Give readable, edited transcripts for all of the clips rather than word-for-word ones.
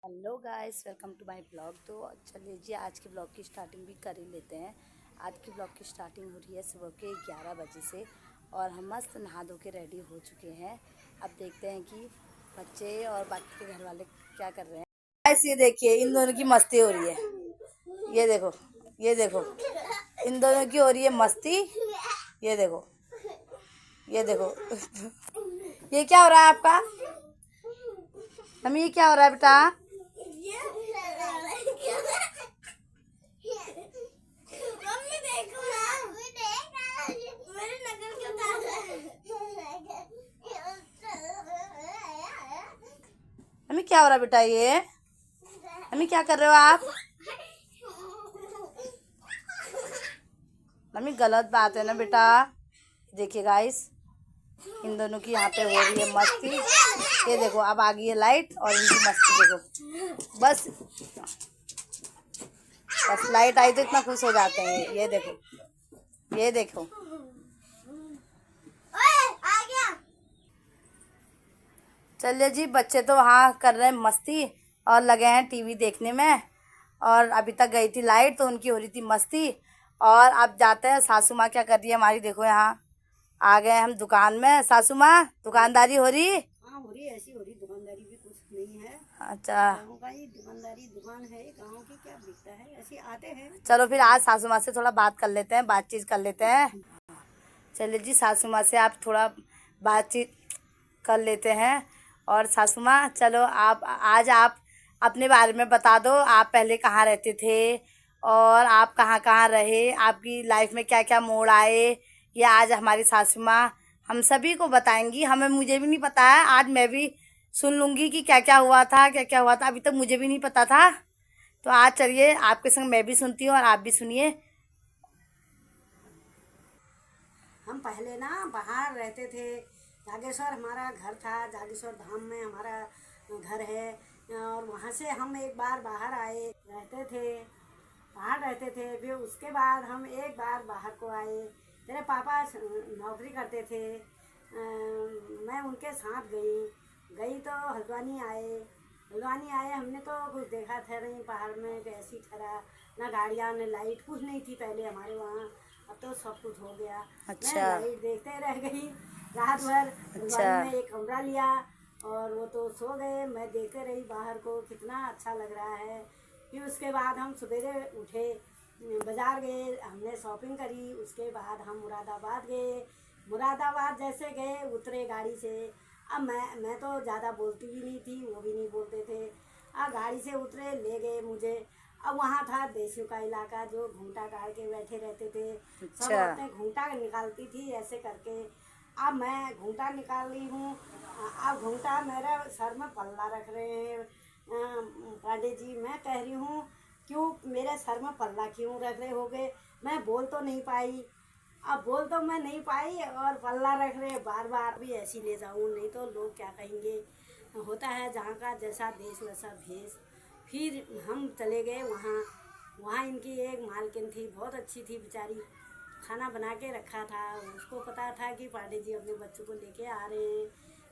Hello guys, welcome to my blog. तो चलिए जी, आज के ब्लॉग की स्टार्टिंग भी कर ही लेते हैं। आज की ब्लॉग की स्टार्टिंग हो रही है सुबह के 11 बजे से और हम मस्त नहा धो के रेडी हो चुके हैं। अब देखते हैं कि बच्चे और बाकी के घर वाले क्या कर रहे हैं। गाइस ये देखिए, इन दोनों की मस्ती हो रही है। ये देखो, ये देखो, इन दोनों की हो रही है मस्ती। ये देखो, ये देखो। ये क्या हो रहा है आपका? मम्मी, ये क्या हो रहा है बेटा? मम्मी, क्या हो रहा है बेटा? ये मम्मी, क्या कर रहे हो आप? मम्मी, गलत बात है ना बेटा। देखिए गाइस, इन दोनों की यहाँ पे हो रही है मस्ती। ये देखो, अब आ गई है लाइट और इनकी मस्ती देखो। बस बस लाइट आई तो इतना खुश हो जाते हैं। ये देखो, ये देखो। चलिए जी, बच्चे तो वहाँ कर रहे हैं मस्ती और लगे हैं टीवी देखने में। और अभी तक गई थी लाइट तो उनकी हो रही थी मस्ती। और अब जाते हैं, सासू माँ क्या कर रही है हमारी, देखो यहाँ आ गए हम दुकान में। सासू माँ, दुकानदारी हो रही? हाँ, हो रही है, ऐसी हो रही। दुकानदारी भी कुछ नहीं है। अच्छा, गाँव का ही दुकानदारी दुकान है। गाँव की क्या बिकता है, ऐसे आते हैं। चलो फिर आज सासू माँ से थोड़ा बात कर लेते हैं, बातचीत कर लेते हैं। चलिए जी, सासू माँ से आप थोड़ा बातचीत कर लेते हैं। और सासू माँ, चलो आप अपने बारे में बता दो। आप पहले कहाँ रहते थे और आप कहाँ कहाँ रहे, आपकी लाइफ में क्या क्या मोड़ आए, ये आज हमारी सासू माँ हम सभी को बताएंगी। मुझे भी नहीं पता है, आज मैं भी सुन लूँगी कि क्या क्या हुआ था, क्या क्या हुआ था। अभी तक मुझे भी नहीं पता था। तो आज चलिए, आपके संग मैं भी सुनती हूँ और आप भी सुनिए। हम पहले ना बाहर रहते थे। जागेश्वर हमारा घर था, जागेश्वर धाम में हमारा घर है। और वहाँ से हम एक बार बाहर आए, रहते थे, बाहर रहते थे। फिर उसके बाद हम एक बार बाहर को आए। मेरे पापा नौकरी करते थे। मैं उनके साथ गई गई तो हल्द्वानी आए। हल्द्वानी आए, हमने तो कुछ देखा था नहीं पहाड़ में, कैसी ठहरा ना गाड़ियाँ ना लाइट, कुछ नहीं थी पहले हमारे वहाँ। अब तो सब कुछ हो गया। मैं अच्छा, लाइट देखते रह गई रात भर। अच्छा। हल्द्वानी में एक कमरा लिया और वो तो सो गए। मैं देखते रही बाहर को, कितना अच्छा लग रहा है। फिर उसके बाद हम सवेरे उठे, बाज़ार गए, हमने शॉपिंग करी। उसके बाद हम मुरादाबाद गए। मुरादाबाद जैसे गए, उतरे गाड़ी से। अब मैं तो ज़्यादा बोलती भी नहीं थी, वो भी नहीं बोलते थे। गाड़ी से उतरे, ले गए मुझे। अब वहाँ था देसियों का इलाका, जो घूंटा गाड़ के बैठे रहते थे। सब अच्छा, औरतें घूंटा निकालती थी ऐसे करके। अब मैं घूंटा निकाल रही हूँ। अब घूंटा मेरा सर में पल्ला रख रहे हैं। पांडे जी, मैं कह रही हूँ, क्यों मेरे सर में पल्ला क्यों रख रहे होगे? मैं बोल तो नहीं पाई। अब बोल तो मैं नहीं पाई और पल्ला रख रहे बार बार। भी ऐसी ले जाऊँ, नहीं तो लोग क्या कहेंगे। होता है जहाँ का जैसा देश वैसा भेष। फिर हम चले गए वहाँ। वहाँ इनकी एक मालकिन थी, बहुत अच्छी थी बेचारी। खाना बना के रखा था, उसको पता था कि पांडे जी अपने बच्चों को लेके आ रहे हैं।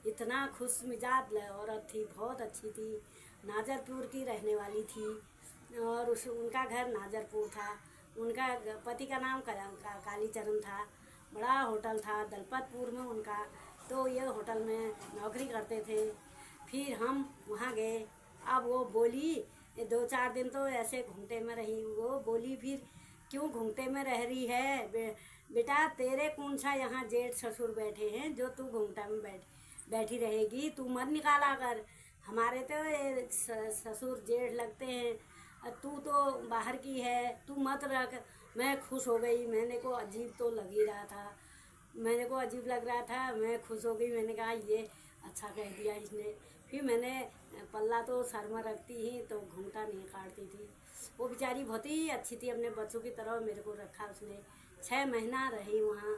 इतना खुश मिजाज औरत थी, बहुत अच्छी थी। नाजरपुर की रहने वाली थी और उनका घर नाजरपुर था। उनका पति का नाम कालीचरण था। बड़ा होटल था दलपतपुर में उनका। तो ये होटल में नौकरी करते थे। फिर हम वहाँ गए। अब वो बोली, ये 2-4 दिन तो ऐसे घूंटे में रही। वो बोली फिर, क्यों घूंटे में रह रही है बेटा? तेरे कौन सा यहाँ जेठ ससुर बैठे हैं जो तू घूंटा में बैठी रहेगी? तू मत निकाला कर। हमारे तो ये ससुर जेठ लगते हैं। तू तो बाहर की है, तू मत रख। मैं खुश हो गई। मैंने को अजीब तो लग ही रहा था, मैंने को अजीब लग रहा था। मैं खुश हो गई, मैंने कहा ये अच्छा कह दिया इसने। फिर मैंने पल्ला तो सर में रखती ही तो घूंटा नहीं काटती थी। वो बेचारी बहुत ही अच्छी थी, अपने बच्चों की तरह मेरे को रखा उसने। 6 महीना रही वहाँ।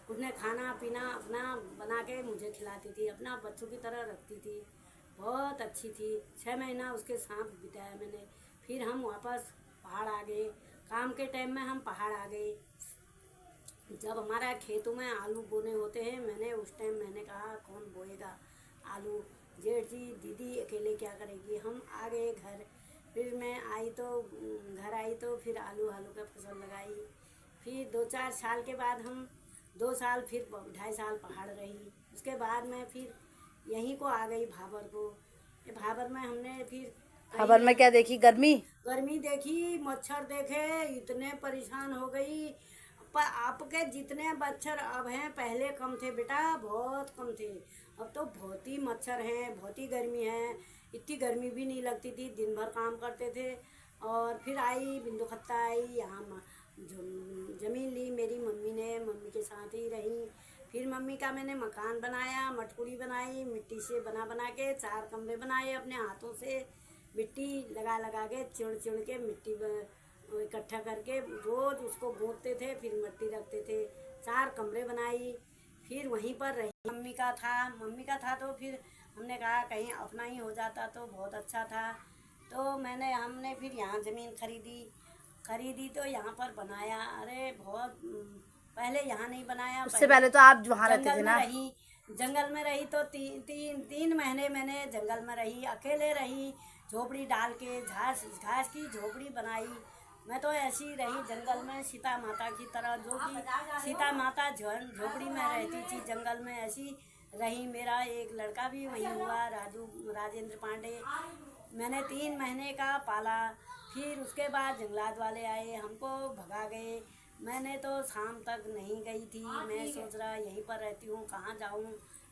उसने खाना पीना अपना बना के मुझे खिलाती थी, अपना बच्चों की तरह रखती थी। बहुत अच्छी थी। 6 महीना उसके साथ बिताया मैंने। फिर हम वापस पहाड़ आ गए। काम के टाइम में हम पहाड़ आ गए। जब हमारा खेतों में आलू बोने होते हैं, मैंने उस टाइम मैंने कहा कौन बोएगा आलू? जेठ जी दीदी अकेले क्या करेगी। हम आ गए घर। फिर मैं आई तो घर आई तो फिर आलू आलू का फसल लगाई। फिर 2-4 साल के बाद हम 2 साल फिर 2.5 साल पहाड़ रही। उसके बाद मैं फिर यहीं को आ गई भाबर को। ये भाबर में हमने फिर खबर में क्या देखी? गर्मी। गर्मी देखी, मच्छर देखे, इतने परेशान हो गई। पर आपके जितने मच्छर अब हैं पहले कम थे बेटा, बहुत कम थे। अब तो बहुत ही मच्छर हैं, बहुत ही गर्मी है। इतनी गर्मी भी नहीं लगती थी, दिन भर काम करते थे। और फिर आई बिंदु खत्ता आई यहाँ जमीन ली मेरी मम्मी ने, मम्मी के साथ ही रही। फिर मम्मी का मैंने मकान बनाया, मटकुरी बनाई, मिट्टी से बना बना के 4 कमरे बनाए अपने हाथों से। मिट्टी लगा लगा के चिड़ चिड़ के मिट्टी इकट्ठा करके रोज उसको गोदते थे, फिर मिट्टी रखते थे। 4 कमरे बनाई, फिर वहीं पर रही। मम्मी का था तो फिर हमने कहा कहीं अपना ही हो जाता तो बहुत अच्छा था। तो हमने फिर यहाँ ज़मीन खरीदी तो यहाँ पर बनाया। अरे बहुत पहले यहाँ नहीं बनाया। उससे पहले तो आप वहाँ रहते थे ना? जंगल में रही तो 3 महीने मैंने जंगल में रही, अकेले रही। झोपड़ी डाल के घास की झोपड़ी बनाई। मैं तो ऐसी रही जंगल में सीता माता की तरह, जो कि सीता माता झोपड़ी में रहती थी जंगल में, ऐसी रही। मेरा एक लड़का भी वहीं हुआ, राजेंद्र पांडे। मैंने 3 महीने का पाला। फिर उसके बाद जंगलात वाले आए, हमको भगा गए। मैंने तो शाम तक नहीं गई थी। मैं सोच रहा यहीं पर रहती हूँ, कहाँ जाऊँ,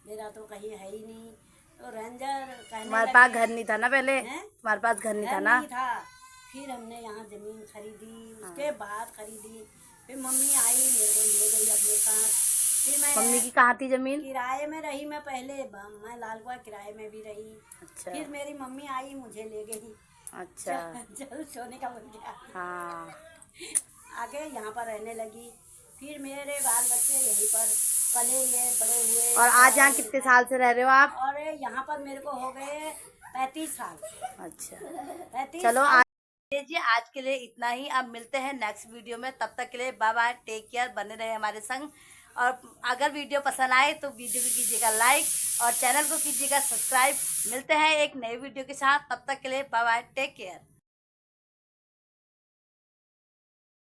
मेरा तो कहीं है ही नहीं। तो रेंजर कहने तुम्हारे पास घर नहीं था ना पहले? तुम्हारे पास घर नहीं था ना? नहीं था। फिर हमने यहाँ ज़मीन खरीदी, उसके बाद खरीदी। फिर मम्मी आई, मेरे को ले गई अपने साथ। फिर मैं मम्मी की कहाँ थी जमीन? किराए में रही मैं पहले। मैं लालकुआ किराए में भी रही। अच्छा। फिर मेरी मम्मी आई, मुझे ले गई। अच्छा। जब सोने का बन गया, हाँ। आके यहाँ पर रहने लगी। फिर मेरे बाल बच्चे यहीं पर पले, ये बड़े हुए। और आज यहाँ कितने साल से रह रहे हो आप? और यहाँ पर मेरे को हो गए 35 साल। अच्छा, 35 चलो साल। जी आज के लिए इतना ही। अब मिलते हैं नेक्स्ट वीडियो में, तब तक के लिए बाय बाय, टेक केयर, बने रहे हमारे संग। और अगर वीडियो पसंद आए तो वीडियो को कीजिएगा लाइक और चैनल को कीजिएगा सब्सक्राइब। मिलते हैं एक नए वीडियो के साथ, तब तक के लिए बाय बाय, टेक केयर।